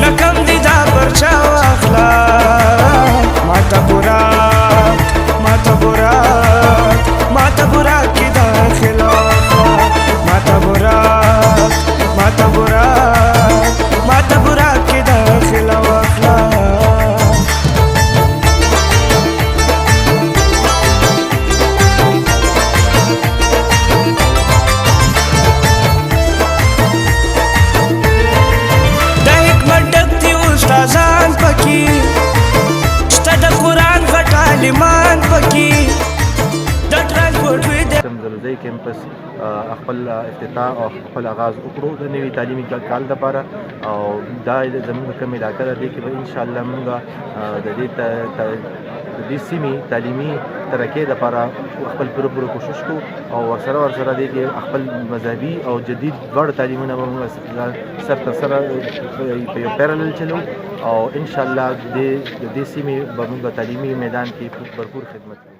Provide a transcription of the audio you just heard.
نکم دی دا پرچا واخلا ماتا برا کی داخلا ماتا برا کی داخلا واخلا استادان پکی شته د قرآن غټ عالمان پکی د ټرانسپورټ وی د زلزلې کیمپس خپل افتتاح او خپل آغاز وکړو د نوي تعلیمي کال لپاره او دا زموږ کوم علاقه ده کې به ان شاء الله موږ د دې سیمې تعلیمي ترقۍ لپاره خپل پوره کوشش کوو او ورسره دې کې خپل مذهبي او جدید ډول تعلیمونه به موږ سر تر سره په یو پیرالل چلو او ان شاء الله د دې سیمې به موږ تعلیمي میدان کې بھرپور خدمت کوو